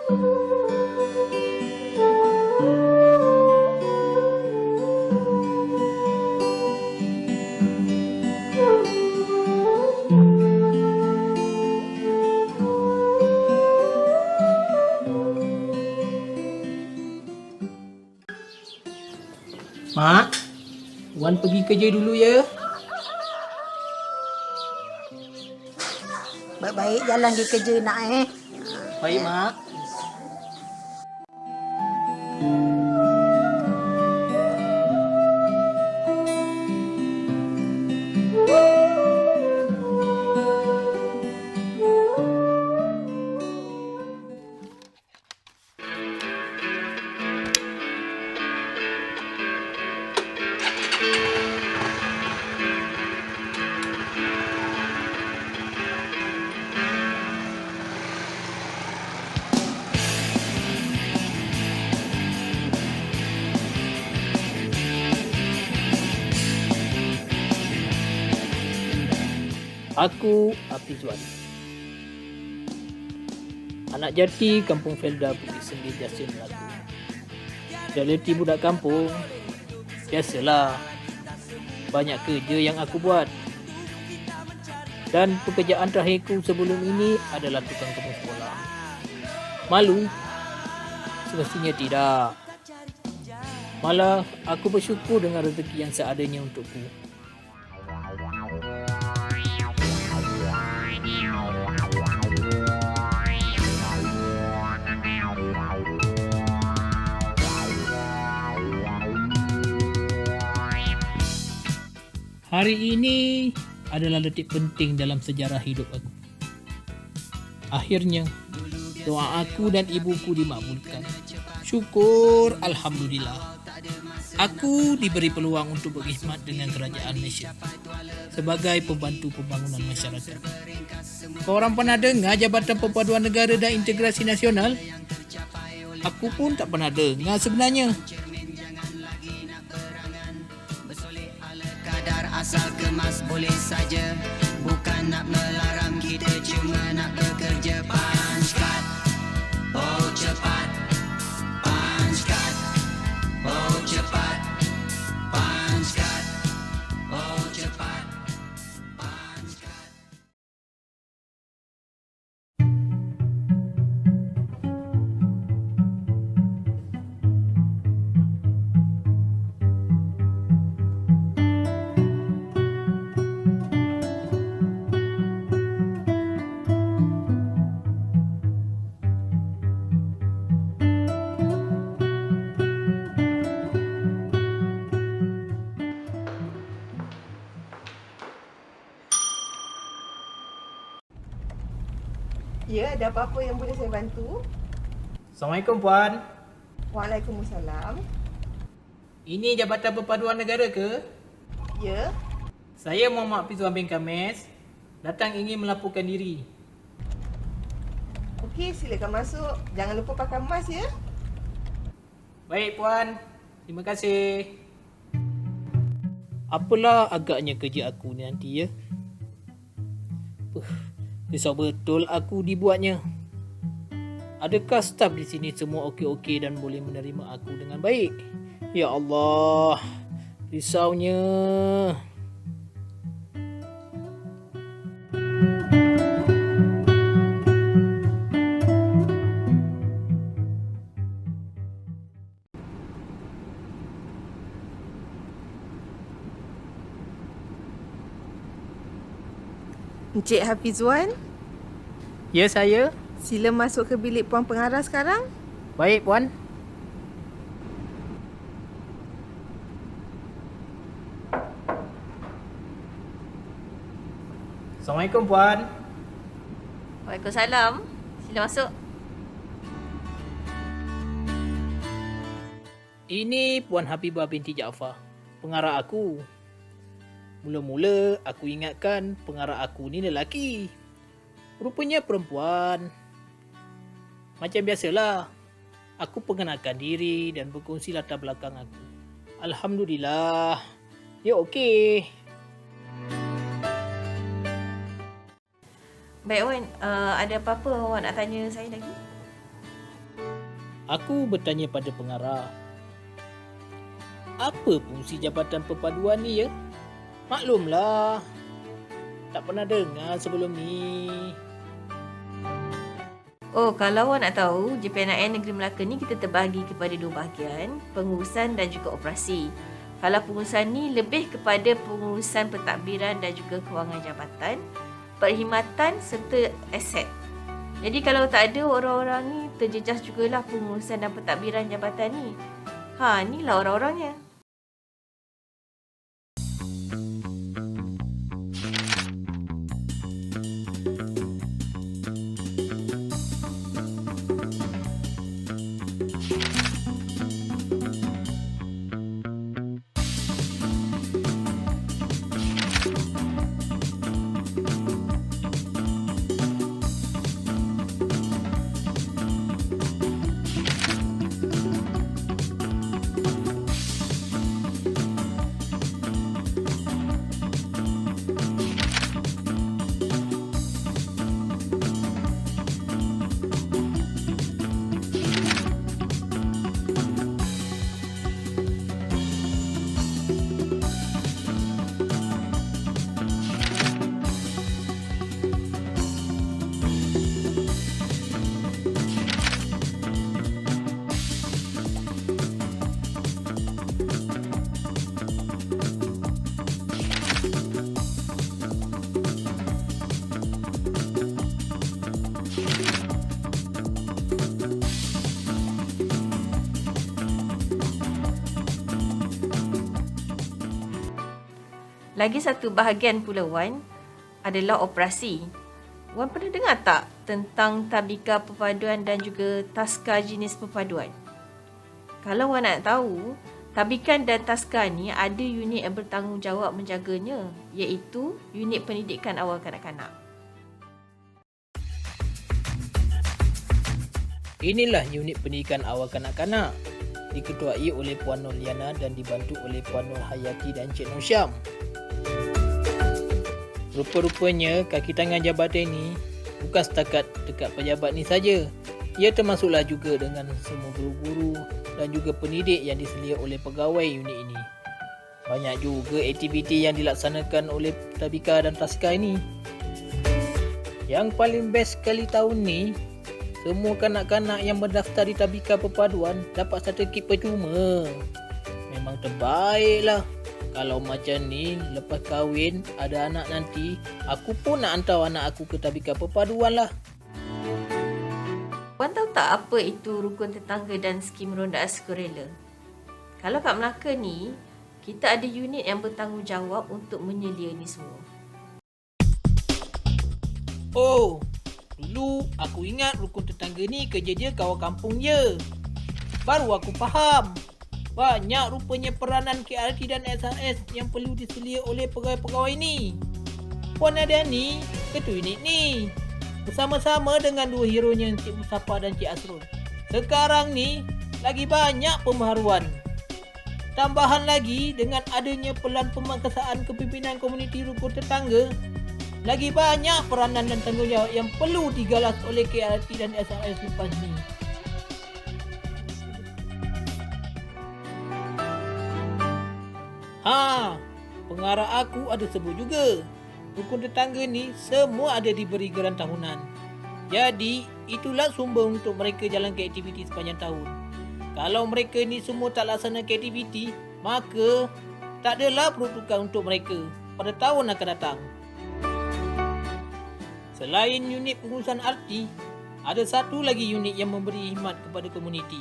Mak, Wan pergi kerja dulu ya. Baik-baik jalan pergi kerja nak Baik, Mak. Aku Apizwan. Anak jati Kampung Felda Bukit Sendir Jasin Melaka. Realiti budak kampung, biasalah. Banyak kerja yang aku buat. Dan pekerjaan terakhirku sebelum ini adalah tukang kebun sekolah. Malu? Semestinya tidak. Malah aku bersyukur dengan rezeki yang seadanya untukku. Hari ini adalah detik penting dalam sejarah hidup aku. Akhirnya, doa aku dan ibuku dimakbulkan. Syukur, Alhamdulillah. Aku diberi peluang untuk berkhidmat dengan kerajaan Malaysia sebagai pembantu pembangunan masyarakat. Korang pernah dengar Jabatan Perpaduan Negara dan Integrasi Nasional? Aku pun tak pernah dengar sebenarnya. Asal kemas boleh saja, bukan nak melarang, kita cuma nak bekerja. Punch card, oh cepat. Punch card, oh cepat. Punch card, oh cepat. Punch card. Ya, ada apa-apa yang boleh saya bantu? Assalamualaikum Puan. Waalaikumsalam. Ini Jabatan Perpaduan Negara ke? Ya, Saya Muhammad Apizwan bin Kames. Datang ingin melaporkan diri. okey, silakan masuk. Jangan lupa pakai mask ya. Baik Puan. Terima kasih. Apalah agaknya kerja aku ni nanti ya. Risau betul aku dibuatnya. Adakah staf di sini semua okey-okey dan boleh menerima aku dengan baik? Ya Allah, risaunya. Encik Hafizwan, Ya saya. sila masuk ke bilik Puan Pengarah sekarang. Baik Puan. Assalamualaikum Puan. Waalaikumsalam. Sila masuk. Ini Puan Habibah binti Jaafar, pengarah aku. Mula-mula aku ingatkan pengarah aku ni lelaki. Rupanya perempuan. Macam biasalah, aku perkenalkan diri dan berkongsi latar belakang aku. Alhamdulillah, dia okey. Baik Wan, ada apa-apa awak nak tanya saya lagi? Aku bertanya pada pengarah, apa fungsi Jabatan Perpaduan ni ya? Maklumlah, tak pernah dengar sebelum ni. Oh, kalau awak nak tahu, JPNIN Negeri Melaka ni kita terbahagi kepada dua bahagian, pengurusan dan juga operasi. Kalau pengurusan ni lebih kepada pengurusan pentadbiran dan juga kewangan jabatan, perkhidmatan serta aset. Jadi kalau tak ada orang-orang ni, terjejas jugalah pengurusan dan pentadbiran jabatan ni. Inilah orang-orangnya. Lagi satu bahagian pula Wan adalah operasi. Wan pernah dengar tak tentang Tabika Perpaduan dan juga Taska Jenis Perpaduan? Kalau Wan nak tahu, Tabikan dan Taska ni ada unit yang bertanggungjawab menjaganya, iaitu unit pendidikan awal kanak-kanak. Inilah unit pendidikan awal kanak-kanak, diketuai oleh Puan Nur Liana dan dibantu oleh Puan Nur Hayati dan Cik Nur Syam. Rupa-rupanya kaki tangan jabatan ini bukan setakat dekat pejabat ni saja. Ia termasuklah juga dengan semua guru-guru dan juga pendidik yang diselia oleh pegawai unit ini. Banyak juga aktiviti yang dilaksanakan oleh Tabika dan Taska ini. Yang paling best sekali tahun ni, semua kanak-kanak yang berdaftar di Tabika Perpaduan dapat sertifikat percuma. Memang terbaiklah. Kalau macam ni, lepas kahwin, ada anak nanti, aku pun nak hantar anak aku ke Tabika Perpaduan lah. Puan tahu tak apa itu rukun tetangga dan skim ronda sukarela? Kalau kat Melaka ni, kita ada unit yang bertanggungjawab untuk menyelia ni semua. Oh, dulu aku ingat rukun tetangga ni kerja dia kawan kampung je. Baru aku faham. Banyak rupanya peranan KRT dan SRS yang perlu diselia oleh pegawai-pegawai ni. Puan Adiani, ketua unit ni, bersama-sama dengan dua heronya Cik Mustafa dan Cik Asrul. Sekarang ni, lagi banyak pembaharuan. Tambahan lagi dengan adanya pelan pemangkasaan kepimpinan komuniti rukun tetangga, lagi banyak peranan dan tanggungjawab yang perlu digalas oleh KRT dan SRS lepas ni. Pengarah aku ada sebut juga. Rukun tetangga ni semua ada diberi geran tahunan. Jadi, itulah sumber untuk mereka jalankan aktiviti sepanjang tahun. Kalau mereka ni semua tak laksanakan aktiviti, maka tak adalah peruntukan untuk mereka pada tahun akan datang. Selain unit pengurusan RT, ada satu lagi unit yang memberi khidmat kepada komuniti.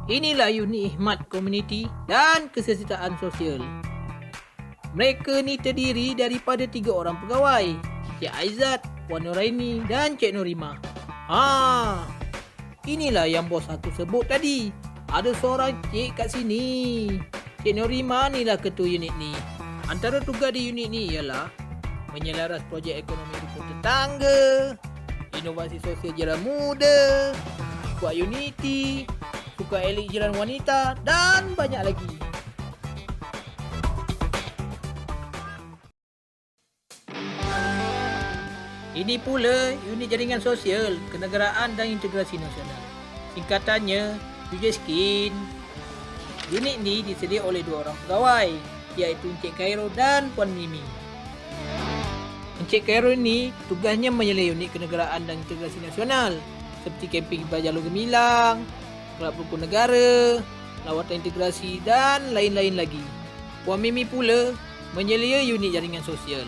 Inilah unit khidmat komuniti dan kesejahteraan sosial. Mereka ni terdiri daripada 3 orang pegawai, Cik Aizat, Puan Nuraini dan Cik Nurima. Inilah yang bos aku sebut tadi. Ada seorang cik kat sini. Cik Nurima ni lah ketua unit ni. Antara tugas di unit ni ialah menyelaras projek ekonomi rukun tetangga, inovasi sosial jiran muda, kuat unity, suka elit jiran wanita dan banyak lagi. Ini pula unit jaringan sosial, kenegaraan dan integrasi nasional. Singkatannya UJSKIN. Unit ni disedia oleh 2 orang pegawai, iaitu Encik Khairul dan Puan Mimi. Encik Khairul ni tugasnya menyelai unit kenegaraan dan integrasi nasional seperti kemping Ibar Jalur Gemilang, Kelab Rukun Negara, lawatan integrasi dan lain-lain lagi. Puan Mimi pula menyelia unit jaringan sosial.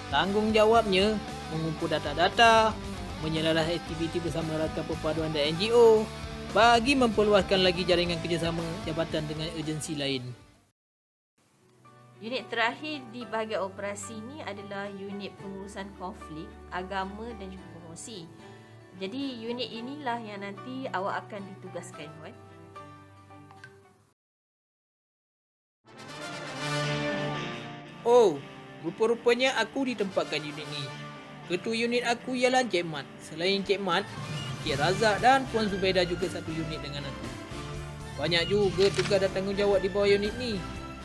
Tanggungjawabnya mengumpul data-data, menyelaras aktiviti bersama rakan perpaduan dan NGO bagi memperluaskan lagi jaringan kerjasama jabatan dengan agensi lain. Unit terakhir di bahagian operasi ni adalah unit pengurusan konflik, agama dan juga promosi. Jadi unit inilah yang nanti awak akan ditugaskan, Wan. Oh, rupa-rupanya aku ditempatkan unit ni. Ketua unit aku ialah Encik Mat. Selain Encik Mat, Encik Razak dan Puan Zubaidah juga satu unit dengan aku. Banyak juga tugas dan tanggungjawab di bawah unit ni.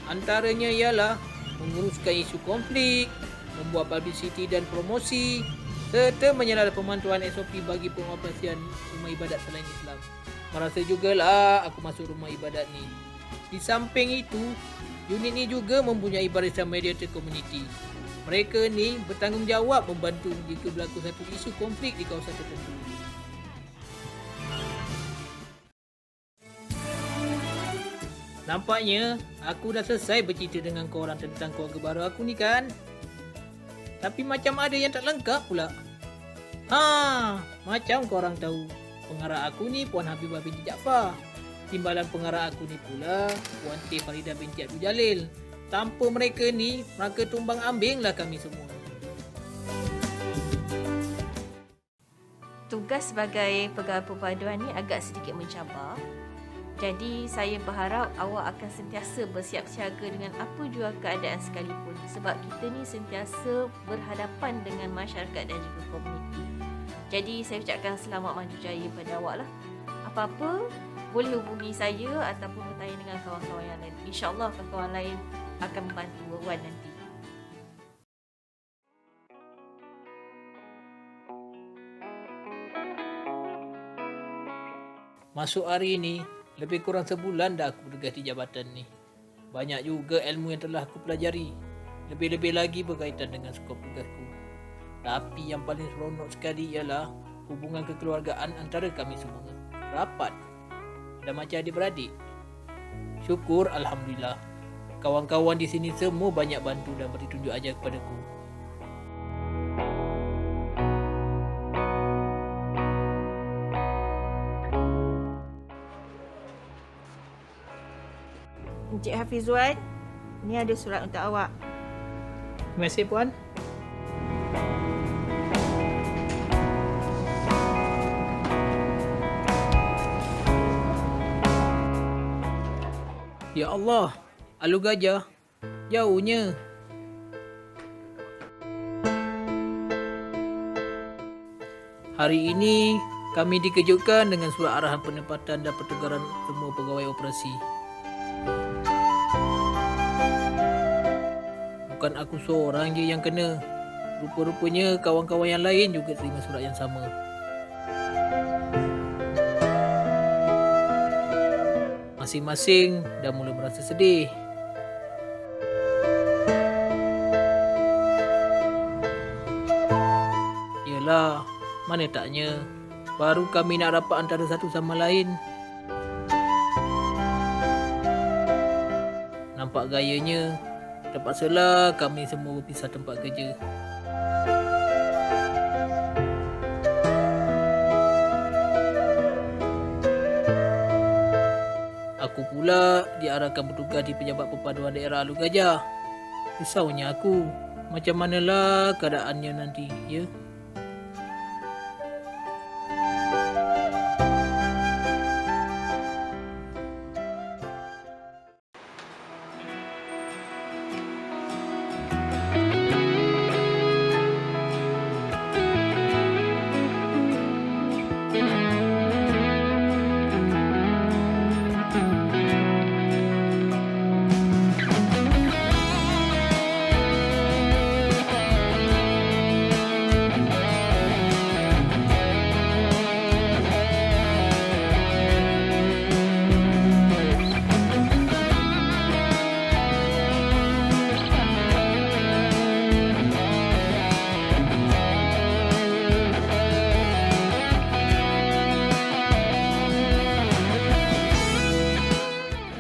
Antaranya ialah menguruskan isu konflik, membuat publicity dan promosi, serta menyelara pemantauan SOP bagi pengoperasian rumah ibadat selain Islam. Merasa jugalah aku masuk rumah ibadat ni. Di samping itu, unit ni juga mempunyai barisan mediator community. Mereka ni bertanggungjawab membantu jika berlaku satu isu konflik di kawasan tertentu. Nampaknya aku dah selesai bercerita dengan korang tentang keluarga baru aku ni kan? Tapi macam ada yang tak lengkap pula. Macam korang tahu, pengarah aku ni Puan Habibah binti Jaafar. Timbalan pengarah aku ni pula Puan T. Faridah binti Abdul Jalil. Tanpa mereka ni, maka tumbang ambinglah kami semua. Tugas sebagai pegawai perpaduan ni agak sedikit mencabar. Jadi saya berharap awak akan sentiasa bersiap siaga dengan apa jua keadaan sekalipun, sebab kita ni sentiasa berhadapan dengan masyarakat dan juga komuniti. Jadi saya ucapkan selamat maju jaya pada awak lah. Apa-apa boleh hubungi saya ataupun bertanya dengan kawan-kawan yang lain. InsyaAllah kawan-kawan lain akan membantu Wan nanti. Masuk hari ini, lebih kurang sebulan dah aku bertugas di jabatan ni. Banyak juga ilmu yang telah aku pelajari. Lebih-lebih lagi berkaitan dengan skop tugasku. Tapi yang paling seronok sekali ialah hubungan kekeluargaan antara kami semua. Rapat. Dan macam adik-beradik. Syukur Alhamdulillah. Kawan-kawan di sini semua banyak bantu dan beri tunjuk ajar kepadaku. Encik Hafizwan, ni ada surat untuk awak. Terima kasih Puan. Ya Allah, Alu Gajah, jauhnya. Hari ini, kami dikejutkan dengan surat arahan penempatan dan pertukaran semua pegawai operasi. Bukan aku seorang je yang kena. Rupa-rupanya kawan-kawan yang lain juga terima surat yang sama. Masing-masing dah mula merasa sedih. Yelah, mana taknya, baru kami nak rapat antara satu sama lain. Nampak gayanya, terpaksalah kami semua berpisah tempat kerja. Aku pula diarahkan bertugas di Pejabat Perpaduan Daerah Alu Gajah. Risaunya aku, macam manalah keadaannya nanti, ya?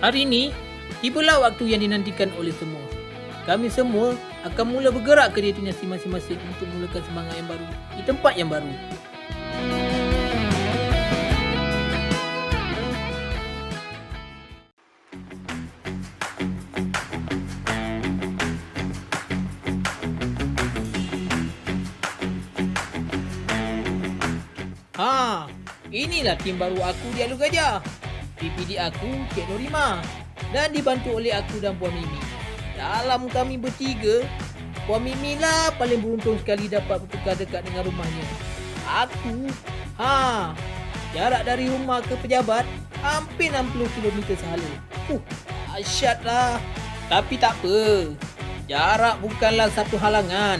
Hari ini, tibalah waktu yang dinantikan oleh semua. Kami semua akan mula bergerak ke destinasi masing-masing untuk mulakan semangat yang baru di tempat yang baru. Inilah tim baru aku di Alu Gajah. PPD aku Cik Norima dan dibantu oleh aku dan Puan Mimi. Dalam kami bertiga, Puan Mimi lah paling beruntung sekali dapat bertukar dekat dengan rumahnya. Aku, jarak dari rumah ke pejabat hampir 60 km sahala. Asyat lah. Tapi tak apa, jarak bukanlah satu halangan.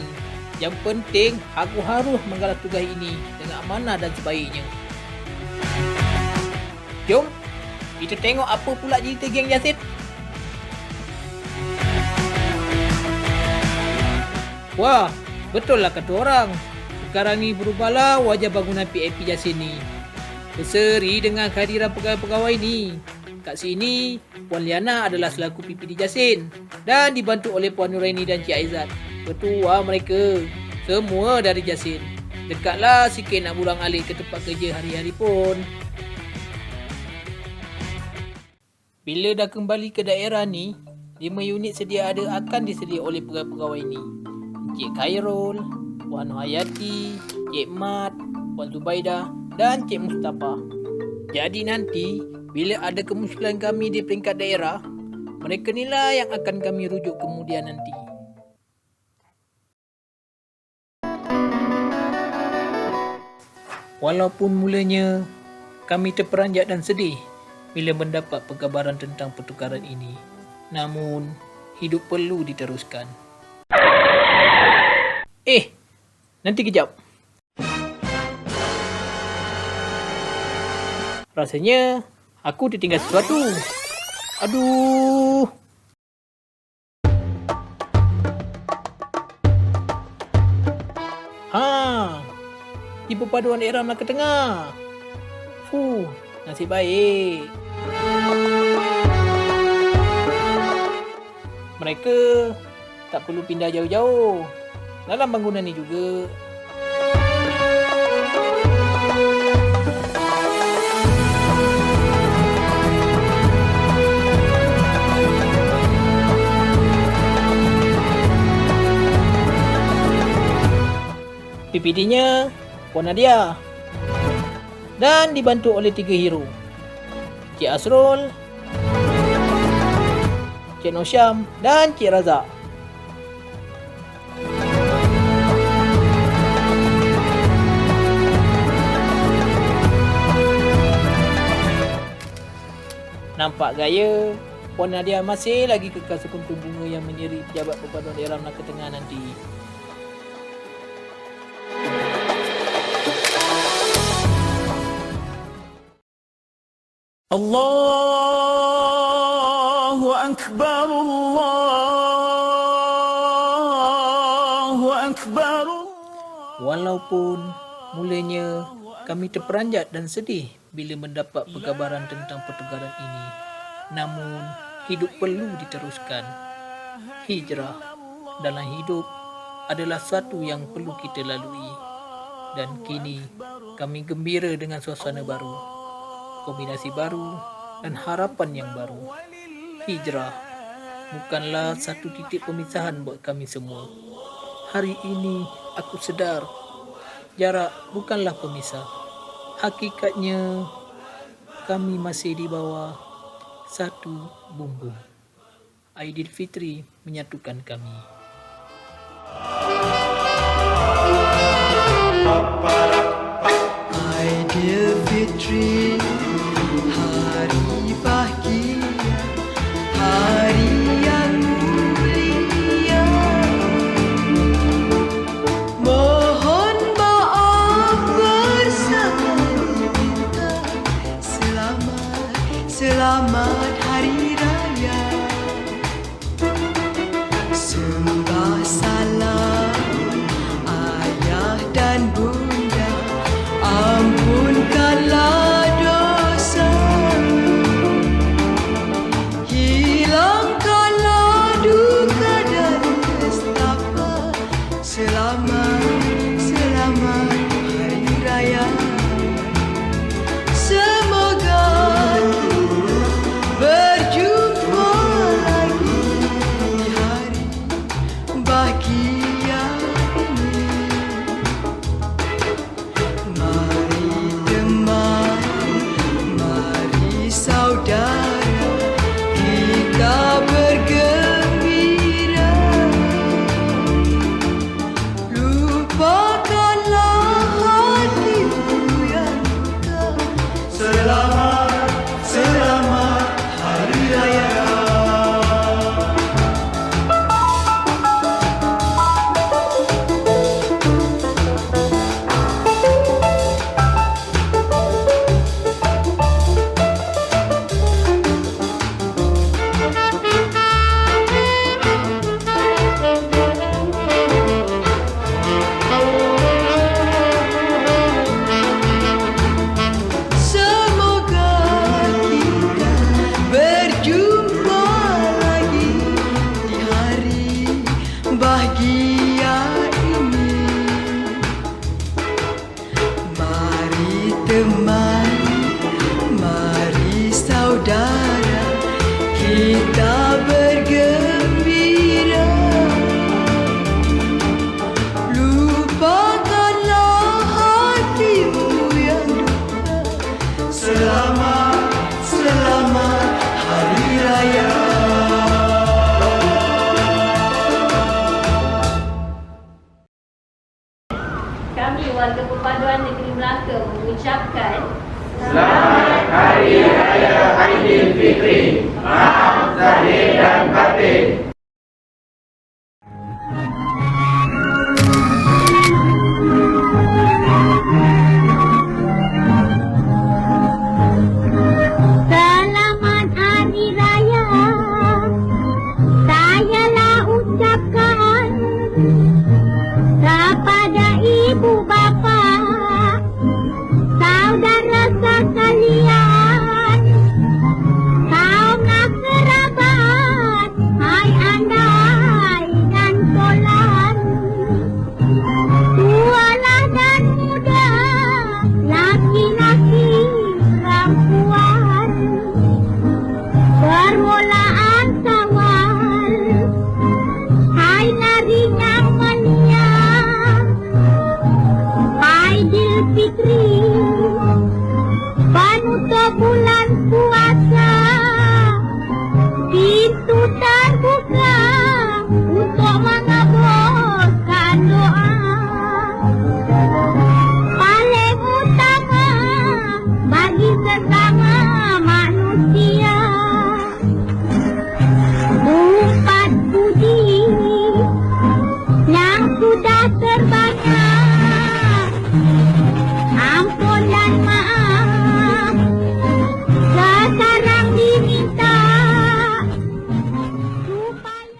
Yang penting aku harus menggalas tugas ini dengan amanah dan sebaiknya. Jom, kita tengok apa pula cerita geng Yasin. Wah, betul lah kata orang. Sekarang ni berubahlah wajah bangunan PAP Yasin ni. Berseri dengan kehadiran pegawai-pegawai ni. Kat sini, Puan Liana adalah selaku PPD Yasin dan dibantu oleh Puan Nuraini dan Cik Aizat. Ketua mereka, semua dari Yasin. Dekatlah sikit nak burang alik ke tempat kerja hari-hari pun. Bila dah kembali ke daerah ni, 5 unit sedia ada akan disedia oleh pegawai-pegawai ni. Encik Khairul, Puan Hayati, Cik Mat, Puan Zubaidah dan Cik Mustafa. Jadi nanti, bila ada kemusykilan kami di peringkat daerah, mereka ni lah yang akan kami rujuk kemudian nanti. Walaupun mulanya kami terperanjat dan sedih bila mendapat pengabaran tentang pertukaran ini, namun hidup perlu diteruskan. Nanti kejap. Rasanya aku tertinggal sesuatu. Aduh. Di perpaduan daerah Melaka Tengah. Nasib baik. Mereka tak perlu pindah jauh-jauh. Dalam bangunan ni juga. PPD-nya Puan Nadia dan dibantu oleh 3 hero, Cik Asrul, Cik Nosyam dan Cik Razak. Nampak gaya Puan Nadia masih lagi kekal sekuntum bunga yang menyeri pejabat perpaduan daerah Melaka Tengah nanti. Allahu Akbar, Allahu Akbar. Walaupun mulanya kami terperanjat dan sedih bila mendapat perkabaran tentang pertukaran ini, namun hidup perlu diteruskan. Hijrah dalam hidup adalah suatu yang perlu kita lalui. Dan kini kami gembira dengan suasana baru, kombinasi baru dan harapan yang baru. Hijrah bukanlah satu titik pemisahan buat kami semua. Hari ini aku sedar jarak bukanlah pemisah. Hakikatnya kami masih di bawah satu bumbung. Aidilfitri menyatukan kami. Aidilfitri, hari bahagia, hari yang mulia. Mohon maaf bersama kita. Selamat hari raya. mengucapkan Selamat Hari Raya Aidilfitri. Maaf zahir dan